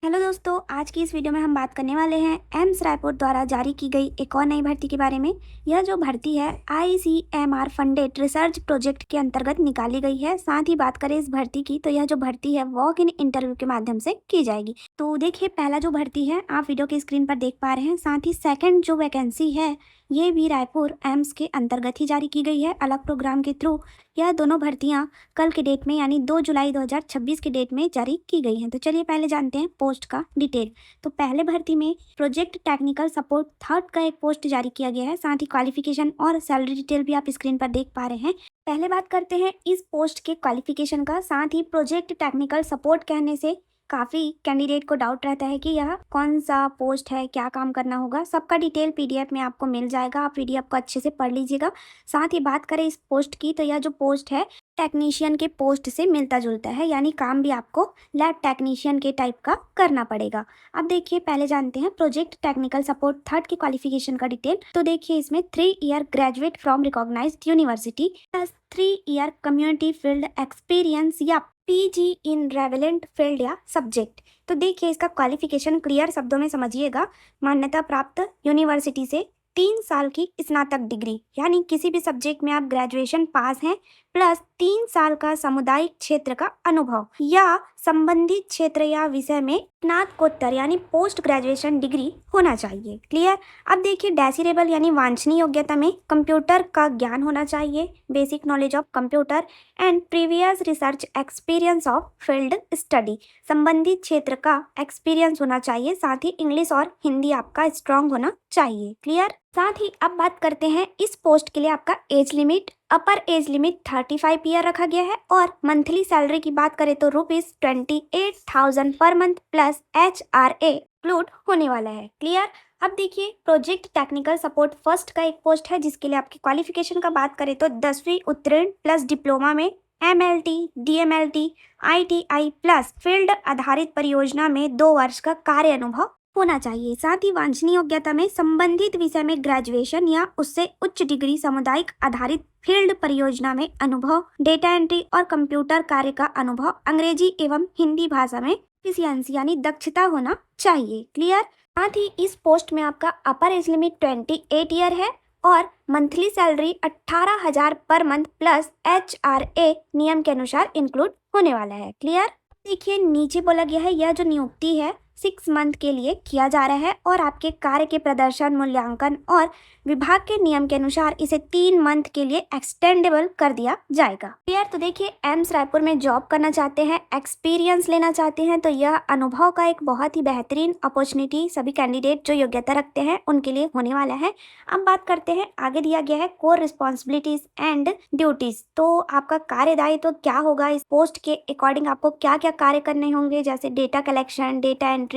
Hello दोस्तों, आज की इस वीडियो में हम बात करने वाले हैं एम्स रायपुर द्वारा जारी की गई एक और नई भर्ती के बारे में। यह जो भर्ती है ICMR फंडेड रिसर्च प्रोजेक्ट के अंतर्गत निकाली गई है। साथ ही बात करें इस भर्ती की तो यह जो भर्ती है वॉक इन इंटरव्यू के माध्यम से की जाएगी। तो देखिए, पहला जो भर्ती है आप वीडियो की स्क्रीन पर देख पा रहे हैं। साथ ही सेकेंड जो वैकेंसी है ये भी रायपुर एम्स के अंतर्गत ही जारी की गई है, अलग प्रोग्राम के थ्रू। यह दोनों भर्तियां कल के डेट में यानी 2 जुलाई 2026 के डेट में जारी की गई हैं। तो चलिए पहले जानते हैं पोस्ट का डिटेल। तो पहले भर्ती में प्रोजेक्ट टेक्निकल सपोर्ट थर्ड का एक पोस्ट जारी किया गया है। साथ ही क्वालिफिकेशन और सैलरी डिटेल भी आप स्क्रीन पर देख पा रहे हैं। पहले बात करते हैं इस पोस्ट के क्वालिफिकेशन का। साथ ही प्रोजेक्ट टेक्निकल सपोर्ट कहने से काफ़ी कैंडिडेट को डाउट रहता है कि यह कौन सा पोस्ट है, क्या काम करना होगा। सबका डिटेल PDF में आपको मिल जाएगा, आप PDF को अच्छे से पढ़ लीजिएगा। साथ ही बात करें इस पोस्ट की तो यह जो पोस्ट है टेक्नीशियन के पोस्ट से मिलता जुलता है, यानी काम भी आपको लैब टेक्नीशियन के टाइप का करना पड़ेगा। अब देखिए, पहले जानते हैं प्रोजेक्ट टेक्निकल सपोर्ट थर्ड के क्वालिफिकेशन का डिटेल। तो देखिए, इसमें 3 year graduate from recognised university plus 3 year community field experience या PG इन रेवेलेंट फील्ड या सब्जेक्ट। तो देखिए, इसका क्वालिफिकेशन क्लियर शब्दों में समझिएगा। मान्यता प्राप्त यूनिवर्सिटी से 3 साल की स्नातक डिग्री, यानी किसी भी सब्जेक्ट में आप ग्रेजुएशन पास हैं, प्लस 3 साल का सामुदायिक क्षेत्र का अनुभव या संबंधित क्षेत्र या विषय में स्नातकोत्तर यानी पोस्ट ग्रेजुएशन डिग्री होना चाहिए। क्लियर। अब देखिए, डेसिरेबल यानी वांछनीय योग्यता में कंप्यूटर का ज्ञान होना चाहिए, basic knowledge of computer and previous research experience of field study, संबंधित क्षेत्र का एक्सपीरियंस होना चाहिए। साथ ही इंग्लिश और हिंदी आपका स्ट्रांग होना चाहिए। क्लियर। साथ ही अब बात करते हैं इस पोस्ट के लिए आपका एज लिमिट। अपर एज लिमिट 35 ईयर रखा गया है और मंथली सैलरी की बात करें तो ₹28,000 per month plus HRA include होने वाला है। क्लियर। अब देखिए, प्रोजेक्ट टेक्निकल सपोर्ट फर्स्ट का एक पोस्ट है जिसके लिए आपकी क्वालिफिकेशन का बात करें तो 10वीं उत्तीर्ण प्लस डिप्लोमा में MLT, DMLT, ITI plus field आधारित परियोजना में 2 वर्ष का कार्य अनुभव होना चाहिए। साथ ही वांछनीय योग्यता में संबंधित विषय में ग्रेजुएशन या उससे उच्च डिग्री, सामुदायिक आधारित फील्ड परियोजना में अनुभव, डेटा एंट्री और कंप्यूटर कार्य का अनुभव, अंग्रेजी एवं हिंदी भाषा में एफिशिएंसी यानी दक्षता होना चाहिए। क्लियर। साथ ही इस पोस्ट में आपका अपर एज लिमिट 28 ईयर है और monthly salary 18,000 per month plus HRA नियम के अनुसार इंक्लूड होने वाला है। क्लियर। देखिए, नीचे बोला गया है यह जो नियुक्ति है 6 मंथ के लिए किया जा रहा है और आपके कार्य के प्रदर्शन, मूल्यांकन और विभाग के नियम के अनुसार इसे 3 मंथ के लिए एक्सटेंडेबल कर दिया जाएगा। क्लियर। तो देखिए, एम्स रायपुर में जॉब करना चाहते हैं, एक्सपीरियंस लेना चाहते हैं तो यह अनुभव का एक बहुत ही बेहतरीन अपॉर्चुनिटी सभी कैंडिडेट जो योग्यता रखते हैं उनके लिए होने वाला है। अब बात करते हैं, आगे दिया गया है कोर रिस्पॉन्सिबिलिटीज एंड ड्यूटीज। तो आपका कार्यदायित्व क्या होगा, इस पोस्ट के अकॉर्डिंग आपको क्या क्या कार्य करने होंगे, जैसे डेटा कलेक्शन, डेटा एंट्री,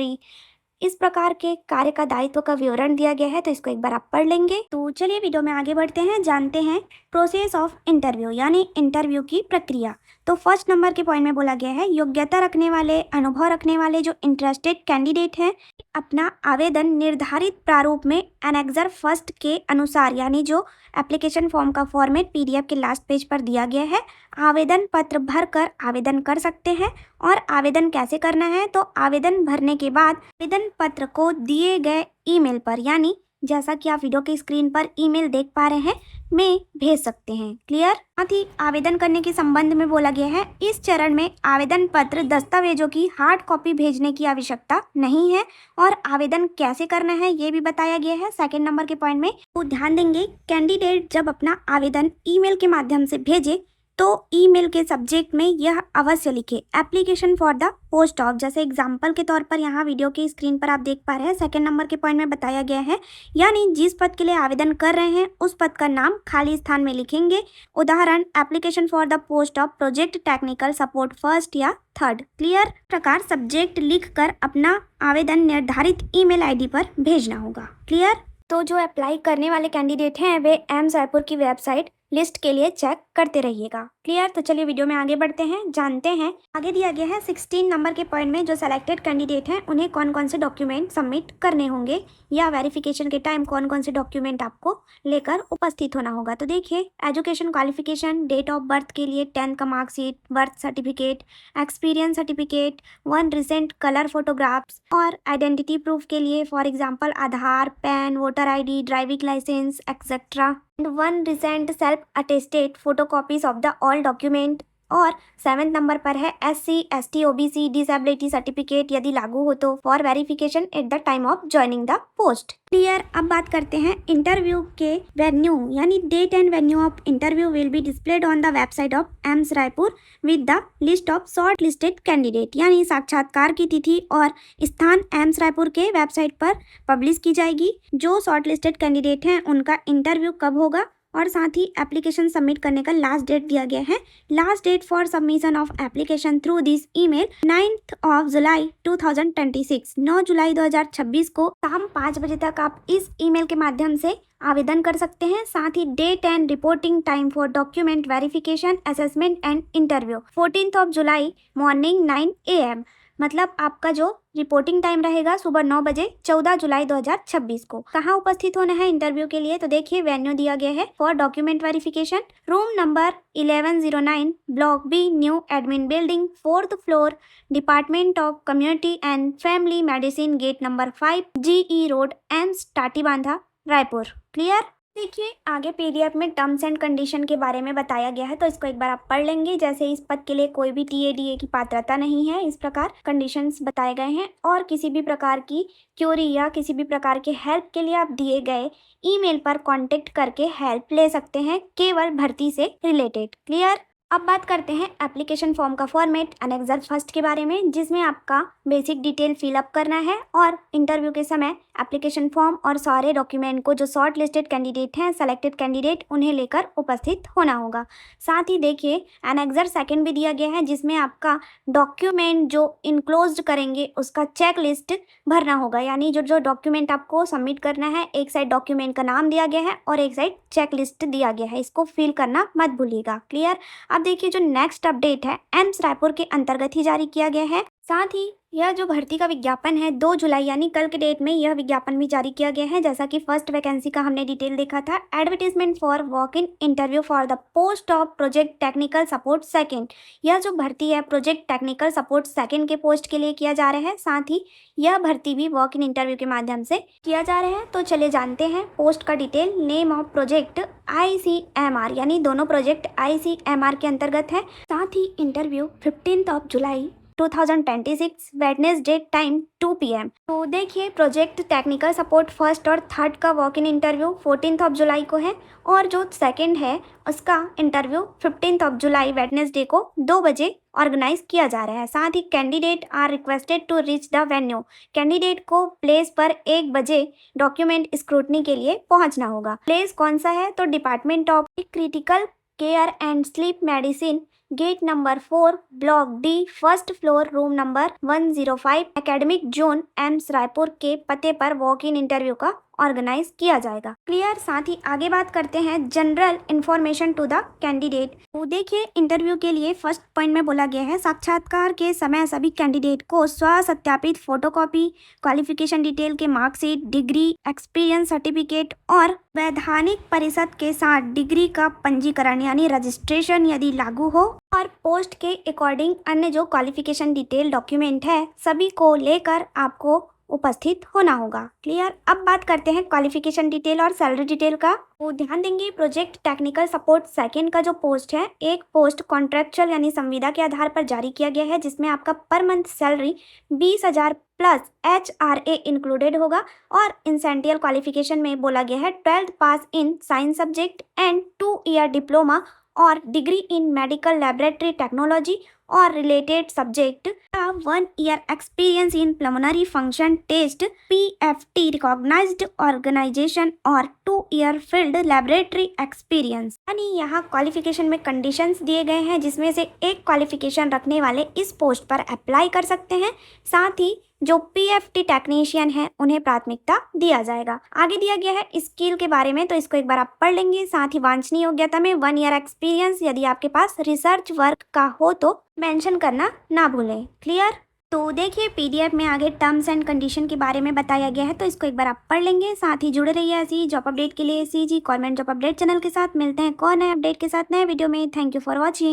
इस प्रकार के कार्य का दायित्व का विवरण दिया गया है। तो इसको एक बार आप पढ़ लेंगे। तो चलिए वीडियो में आगे बढ़ते हैं, जानते हैं प्रोसेस ऑफ इंटरव्यू यानी इंटरव्यू की प्रक्रिया। तो फर्स्ट नंबर के पॉइंट में बोला गया है योग्यता रखने वाले, अनुभव रखने वाले जो इंटरेस्टेड कैंडिडेट हैं अपना आवेदन निर्धारित प्रारूप में एनेक्सर फर्स्ट के अनुसार, यानी जो एप्लीकेशन फॉर्म का फॉर्मेट PDF के लास्ट पेज पर दिया गया है, आवेदन पत्र भरकर आवेदन कर सकते हैं। और आवेदन कैसे करना है, तो आवेदन भरने के बाद आवेदन पत्र को दिए गए ईमेल पर, यानी जैसा कि आप वीडियो की स्क्रीन पर ईमेल देख पा रहे हैं, में भेज सकते हैं। क्लियर। साथ ही आवेदन करने के संबंध में बोला गया है इस चरण में आवेदन पत्र दस्तावेजों की हार्ड कॉपी भेजने की आवश्यकता नहीं है और आवेदन कैसे करना है ये भी बताया गया है सेकंड नंबर के पॉइंट में। तो ध्यान देंगे, कैंडिडेट जब अपना आवेदन ईमेल के माध्यम से भेजे तो ईमेल के सब्जेक्ट में यह अवश्य लिखे application for the post of. जैसे एग्जाम्पल के तौर पर यहाँ वीडियो की स्क्रीन पर आप देख पा रहे हैं सेकंड नंबर के पॉइंट में बताया गया है, यानी जिस पद के लिए आवेदन कर रहे हैं उस पद का नाम खाली स्थान में लिखेंगे। उदाहरण, application for the post of project technical support first या थर्ड। क्लियर। प्रकार सब्जेक्ट लिखकर अपना आवेदन निर्धारित ईमेल ID पर भेजना होगा। क्लियर। तो जो अप्लाई करने वाले कैंडिडेट हैं वे एम्स रायपुर की वेबसाइट लिस्ट के लिए चेक करते रहिएगा। क्लियर? तो चलिए वीडियो में आगे बढ़ते हैं, जानते हैं। आगे दिया गया है 16 नंबर के पॉइंट में जो सेलेक्टेड कैंडिडेट हैं उन्हें कौन कौन से डॉक्यूमेंट सबमिट करने होंगे या वेरिफिकेशन के टाइम कौन कौन से डॉक्यूमेंट आपको लेकर उपस्थित होना होगा। तो देखिए, education qualification, date of birth के लिए 10th का marksheet, birth certificate, experience certificate, 1 recent colour photographs और आइडेंटिटी प्रूफ के लिए for example Aadhaar, PAN, voter ID, driving licence etcetera and 1 recent self-attested photocopies of the all document। और 7th number पर है SC, ST, OBC disability certificate यदि लागू हो तो for verification at the time of joining the post. Clear? अब बात करते हैं इंटरव्यू के वेन्यू, यानी date and venue of interview will be displayed on the website of AIIMS Raipur with the list of shortlisted candidate, यानी साक्षात्कार की तिथि और स्थान एम्स रायपुर के वेबसाइट पर पब्लिश की जाएगी। जो शॉर्ट लिस्टेड कैंडिडेट हैं उनका इंटरव्यू कब होगा और साथ ही एप्लीकेशन सबमिट करने का लास्ट डेट दिया गया है। Last date for submission of application through this email 9th of July 2026, 9 जुलाई 2026 को शाम 5 बजे तक आप इस ईमेल के माध्यम से आवेदन कर सकते हैं। साथ ही date and reporting time for document verification, assessment and interview 14th of July morning 9 AM, मतलब आपका जो रिपोर्टिंग टाइम रहेगा सुबह 9 बजे 14 जुलाई 2026 को। कहाँ उपस्थित होना है इंटरव्यू के लिए? तो देखिए, वेन्यू दिया गया है for document verification, room number 1109, block B, new admin building, 4th floor, department of community and family medicine, gate number 5, GE road, AIIMS Tatibandha, Raipur. Clear? देखिए, आगे पीडीएफ में टर्म्स एंड कंडीशन के बारे में बताया गया है, तो इसको एक बार आप पढ़ लेंगे। जैसे इस पद के लिए कोई भी टीएडीए की पात्रता नहीं है, इस प्रकार कंडीशंस बताए गए हैं। और किसी भी प्रकार की क्यूरी या किसी भी प्रकार के हेल्प के लिए आप दिए गए ईमेल पर कांटेक्ट करके हेल्प ले सकते हैं, केवल भर्ती से रिलेटेड। क्लियर? अब बात करते हैं एप्लीकेशन फॉर्म का फॉर्मेट अनेक्जर फर्स्ट के बारे में, जिसमें आपका बेसिक डिटेल फिलअप करना है और इंटरव्यू के समय एप्लीकेशन फॉर्म और सारे डॉक्यूमेंट को जो शॉर्ट लिस्टेड कैंडिडेट हैं, सेलेक्टेड कैंडिडेट, उन्हें लेकर उपस्थित होना होगा। साथ ही देखिए, अनेक्जर सेकंड भी दिया गया है, जिसमें आपका डॉक्यूमेंट जो इनक्लोज करेंगे उसका चेक लिस्ट भरना होगा, यानी जो जो डॉक्यूमेंट आपको सबमिट करना है, एक साइड डॉक्यूमेंट का नाम दिया गया है और एक साइड चेक लिस्ट दिया गया है, इसको फिल करना मत भूलिएगा। क्लियर? अब देखिए, जो नेक्स्ट अपडेट है एम्स रायपुर के अंतर्गत ही जारी किया गया है। साथ ही यह जो भर्ती का विज्ञापन है 2 जुलाई यानी कल के डेट में यह विज्ञापन भी जारी किया गया है। जैसा कि फर्स्ट वैकेंसी का हमने डिटेल देखा था, advertisement for walk in interview for the post of project technical support second. यह जो भर्ती है प्रोजेक्ट टेक्निकल सपोर्ट सेकंड के पोस्ट के लिए किया जा रहा है। साथ ही यह भर्ती भी वॉक इन इंटरव्यू के माध्यम से किया जा रहा है। तो चलिए जानते हैं पोस्ट का detail. Name of project ICMR, यानी दोनों प्रोजेक्ट ICMR के अंतर्गत है। साथ ही interview 15th of July 2026, Wednesday, time 2 PM। तो देखिए, प्रोजेक्ट टेक्निकल सपोर्ट फर्स्ट और थर्ड का walk in interview 14th of July को है और जो सेकंड है उसका interview 15th of July Wednesday को 2 बजे ऑर्गेनाइज किया जा रहा है। साथ ही candidate are requested to reach the venue, candidate को प्लेस पर 1 बजे डॉक्यूमेंट स्क्रूटनी के लिए पहुंचना होगा। प्लेस कौन सा है? तो department of critical care and sleep medicine, gate number 4, block D, 1st floor, room number 105, academic zone, AIIMS Raipur के पते पर वॉक इन इंटरव्यू का ऑर्गेनाइज किया जाएगा। क्लियर? साथ ही आगे बात करते हैं general information to the candidate. तो देखिए, इंटरव्यू के लिए फर्स्ट पॉइंट में बोला गया है साक्षात्कार के समय सभी कैंडिडेट को स्व सत्यापित फोटोकॉपी, क्वालिफिकेशन डिटेल के मार्कशीट, डिग्री, एक्सपीरियंस सर्टिफिकेट और वैधानिक परिषद के साथ डिग्री का पंजीकरण यानी रजिस्ट्रेशन यदि लागू हो और पोस्ट के अकॉर्डिंग अन्य जो क्वालिफिकेशन डिटेल डॉक्यूमेंट है सभी को लेकर आपको उपस्थित होना होगा। क्लियर? अब बात करते हैं क्वालिफिकेशन डिटेल और सैलरी डिटेल का। वो ध्यान देंगे, प्रोजेक्ट टेक्निकल सपोर्ट सेकंड का जो पोस्ट है, एक पोस्ट कॉन्ट्रेक्चुअल यानी संविदा के आधार पर जारी किया गया है, जिसमें आपका पर month salary 20,000 plus HRA included होगा और इंसेंटियल क्वालिफिकेशन में बोला गया है 12th pass in science subject and 2 year diploma और degree in medical laboratory technology और रिलेटेड सब्जेक्ट का 1 year experience in pulmonary function test PFT recognised organisation और 2 ईयर फील्ड लैबोरेटरी एक्सपीरियंस। यानी यहाँ क्वालिफिकेशन में कंडीशंस दिए गए हैं, जिसमें से एक क्वालिफिकेशन रखने वाले इस पोस्ट पर अप्लाई कर सकते हैं। साथ ही जो पीएफटी टेक्नीशियन है उन्हें प्राथमिकता दिया जाएगा। आगे दिया गया है स्किल के बारे में, तो इसको एक बार आप पढ़ लेंगे। साथ ही वांछनीय योग्यता में 1 ईयर एक्सपीरियंस यदि आपके पास रिसर्च वर्क का हो तो मेंशन करना ना भूलें। क्लियर? तो देखिए पीडीएफ में आगे टर्म्स एंड कंडीशन के बारे में बताया गया है, तो इसको एक बार आप पढ़ लेंगे। साथ ही जुड़े रहिए ऐसी जॉब अपडेट के लिए CG government job update channel के साथ। मिलते हैं एक और नए अपडेट के साथ नए वीडियो में। Thank you for watching.